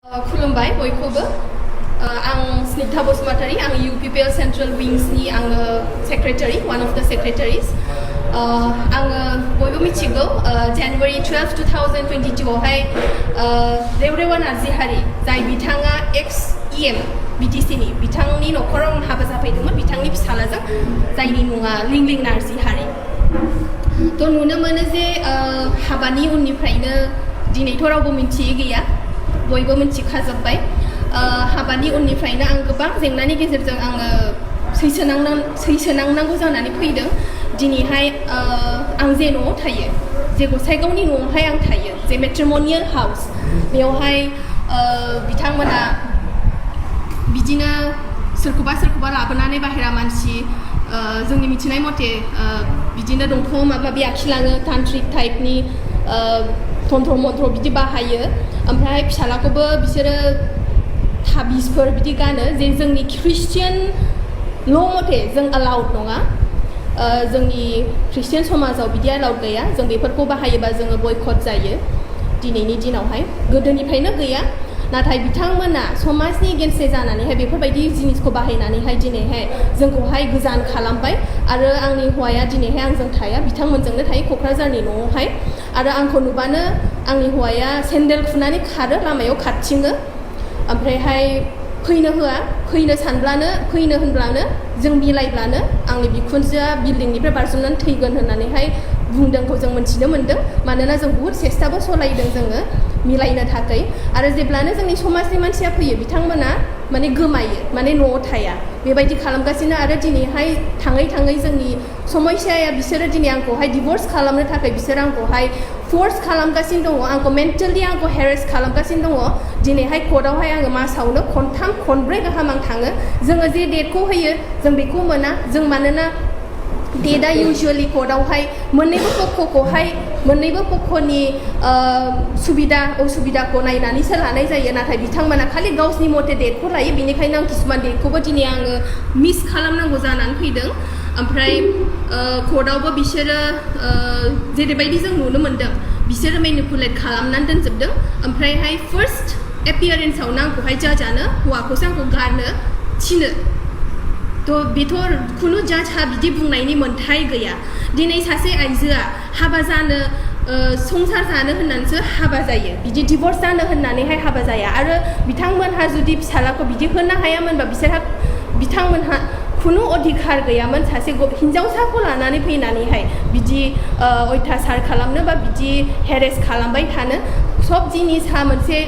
खुलुमबाय बयखौबो आं स्निग्धा बसुमतारी आं UPPL सेंट्रल विंग्सनि आङो सेक्रेटारि वन अफ द सेक्रेटारिस आङो बयबो मिथिगौ January 12, 2022 आवहाय रेवरेवा नार्जिहारि जाय बिथाङा एक्स EM Btcनि बिथांनि न'खराव हाबा जाफैदोंमोन बिथांनि फिसालाजों जायनि मुङा लिंलिं नार्जिहारि थ' नुनो मोनो जे हाबानि उननिफ्रायनो दिनैथ' रावबो मिथियै गैया बयबो मिथिखाजोब्बाय हाबानि उननिफ्रायनो आं गोबां जेंनानि गेजेरजों आङो सैसोनांनांगौ जानानै फैदों दिनैहाय आं जे न'आव थायो जे गसाइगावनि न'आवहाय आं थायो जे मेट्रिमनियेल हाउस बेवहाय बिथांमोना बिदिनो सोरखौबा लाबोनानै बाहेरा मानसि जोंनि मिथिनाय मथे बिदिनो दंफां माबा माबि आखिलाङो तान्त्रिक टाइपनि तन्त्र मन्त्र बिदि बाहायो ओमफ्राय फिसालाखौबो बिसोरो थाबिसफोर बिदि गानो जे जोंनि ख्रिस्टियान ल' मथे जों अलाउड नङा जोंनि ख्रिस्टियान समाजाव बिदि अलाउड गैया जों बेफोरखौ बाहायोबा जोङो बयकट जायो दिनैनि दिनावहाय गोदोनिफ्रायनो गैया नाथाय बिथांमोना समाजनि गेनसे जानानैहाय बेफोरबायदि जिनिसखौ बाहायनानैहाय दिनैहाय जोंखौहाय गोजान खालामबाय आरो आंनि हौवाया दिनैहाय आंजों थाया बिथांमोनजोंनो थायो क'क्राझारनि न'आवहाय आरो आंखौ नुबानो आंनि हौवाया सेन्देल खुनानै खारो लामायाव खारथिङो ओमफ्रायहाय फैनो होआ फैनो सानब्लानो फैनो होनब्लानो जों मिलायब्लानो आंनि बिखुनजोआ बिल्डिंनिफ्राय बारजुमनानै थैगोन होननानैहाय बुंदोंखौ जों मिथिनो मोन्दों मानोना जों बुहुत सेस्टाबो सलायदों जोङो मिलायनो थाखाय आरो जेब्लानो जोंनि समाजनि मानसिया फैयो बिथांमोना माने गोमायो माने न'आव थाया बेबायदि खालामगासिनो आरो दिनैहाय थाङै जोंनि समस्याया बिसोरो दिनै आंखौहाय डिभर्स खालामनो थाखाय बिसोर आंखौहाय फर्स खालामगासिनो दङ आंखौ मेन्टेलि आंखौ हेरेस खालामगासिनो दङ दिनैहाय कर्टआवहाय आङो मासावनो खनथाम खनब्रै गाहाम आं थाङो जोङो जे डेटखौ होयो जों बेखौ मोना जों मानोना डेटआ इउजुवेलि कर्टआवहाय मोन्नैबो पक्षनि सुबिदा असुबिदाखौ नायनानैसो लानाय जायो नाथाय बिथांमोना खालि गावसिनि मथे डेटखौ लायो बेनिखायनो आं किसुमान डेटखौबो दिनै आङो मिस खालामनांगौ जानानै फैदों ओमफ्राय कर्टआवबो बिसोरो जेरैबायदि जों नुनो मोन्दों बिसोरो मेनिपुलेट खालामनानै दोनजोबदों ओमफ्रायहाय फार्स्ट एपियारेन्सआवनो आंखौहाय जाजानो हौवाखौसो आंखौ गारनो थिनो थ' बेथ' खुनु जाजहा बिदि बुंनायनि मोन्थाय गैया दिनै सासे आइजोआ हाबा जानो संसार जानो होननानैसो हाबा जायो बिदि डिभर्स जानो होननानैहाय हाबा जाया आरो बिथांमोनहा जुदि फिसालाखौ बिदि होनो हायामोनबा बिथांमोनहा खुनु अधिकार गैयामोन सासे हिन्जावसाखौ लानानै फैनानैहाय बिदि अयथासार खालामनो बा बिदि हेरेस खालामबाय थानो सब जिनिसा मोनसे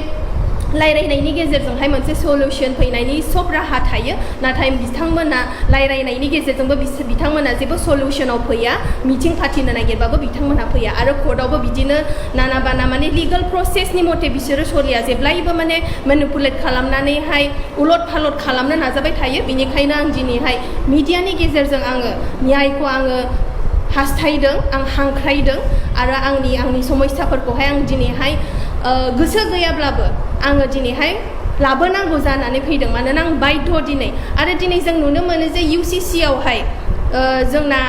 रायलायनायनि गेजेरजोंहाय मोनसे सल्युसन फैनायनि सब राहा थायो नाथाय बिथांमोना रायलायनायनि गेजेरजोंबो बिथांमोना जेबो सल्युसनाव फैया मिटिं फाथिनो नागिरबाबो बिथांमोना फैया आरो कर्टआवबो बिदिनो नाना बाना माने लिगेल प्रसेसनि मथे बिसोरो सलिया जेब्लायबो माने मेनिपुलेट खालामनानैहाय उलट फालट खालामनो नाजाबाय थायो बेनिखायनो आं दिनैहाय मिडियानि गेजेरजों आङो न्यायखौ आङो हास्थायदों आं हांख्रायदों आरो आंनि समस्याफोरखौहाय आं दिनैहाय गोसो गैयाब्लाबो आङो दिनैहाय लाबोनांगौ जानानै फैदों मानोना आं बाध्य दिनै आरो दिनै जों नुनो मोनो जे UCC आवहाय जोंना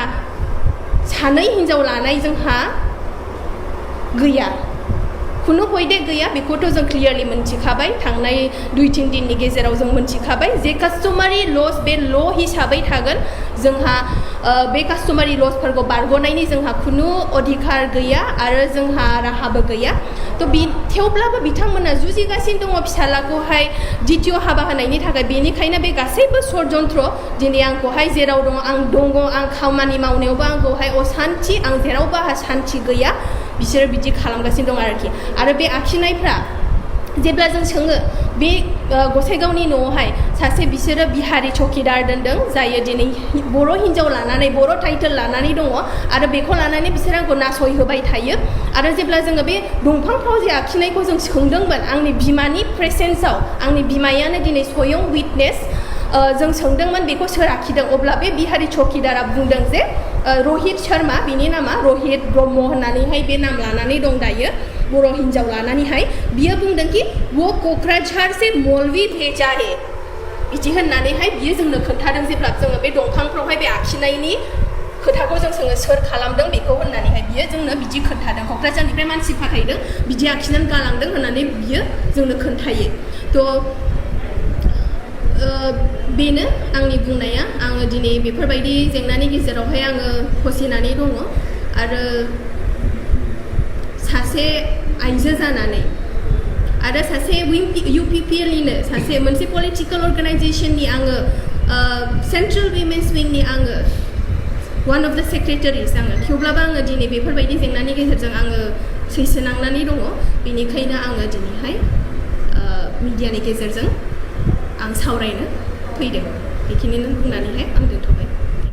सानै हिन्जाव लानाय जोंहा गैया खुनु हयदे गैया बेखौथ' जों क्लियारलि मोनथिखाबाय थांनाय 2-3 दिननि गेजेराव जों मोनथिखाबाय जे कास्टमारि लस बे ल' हिसाबै थागोन जोंहा बे कास्टमारि लसफोरखौ बारग'नायनि जोंहा खुनु अधिकार गैया आरो जोंहा राहाबो गैया थ' थेवब्लाबो बिथांमोना जुजिगासिनो दङ फिसालाखौहाय द्वितीय हाबा होनायनि थाखाय बेनिखायनो बे गासैबो षड्यन्त्र दिनै आंखौहाय जेराव दङ आं खामानि मावनायावबो आंखौहाय असान्थि आं जेरावबो आंहा सान्थि गैया बिसोरो बिदि खालामगासिनो दं आरोखि आरो बे आखिनायफ्रा जेब्ला जों सोङो बे गसाइगावनि न'आवहाय सासे बिसोरो बिहारि चौकिदार दोनदों जायो दिनै बर' हिन्जाव लानानै बर' टाइटेल लानानै दङ आरो बेखौ लानानै बिसोर आंखौ नासयहोबाय थायो आरो जेब्ला जोङो बे दंफांफ्राव जे आखिनायखौ जों सोंदोंमोन आंनि बिमानि प्रेसेन्सआव आंनि बिमायानो दिनै स्वयं विटनेस जों सोंदोंमोन बेखौ सोर आखिदों अब्ला बे बिहारि चौकिदारा बुंदों जे रहित शर्मा बिनि नामा रहित ब्रह्म होननानैहाय बे नाम लानानै दं दायो बर' हिन्जाव लानानैहाय बियो बुंदों कि वो क'क्राझार से मौलवी भेजा है बिदि होननानैहाय बियो जोंनो खोन्थादों जेब्ला जोङो बे दंफांफ्रावहाय बे आखिनायनि खोथाखौ जों सोङो सोर खालामदों बेखौ होननानैहाय बियो जोंनो बिदि खोन्थादों क'क्राझारनिफ्राय मानसि फाथायदों बिदि आखिनानै गालांदों होननानै बियो जोंनो खोन्थायो थ' बेनो आंनि बुंनाया आङो दिनै बेफोरबायदि जेंनानि गेजेरावहाय आङो फसिनानै दङ आरो सासे आइजो जानानै आरो सासे UPPLनिनो सासे मोनसे पलिटिकेल अर्गानाइजेसननि आङो सेन्ट्रेल विमेन्स विंनि आङो वान अफ द सेक्रेटारिस आङो थेवब्लाबो आङो दिनै बेफोरबायदि जेंनानि गेजेरजों आङो सैसोनांनानै दङ बेनिखायनो आङो दिनैहाय मिडियानि गेजेरजों आं सावरायनो फैदों बेखिनिनो बुंनानैहाय आं दोनथ'बाय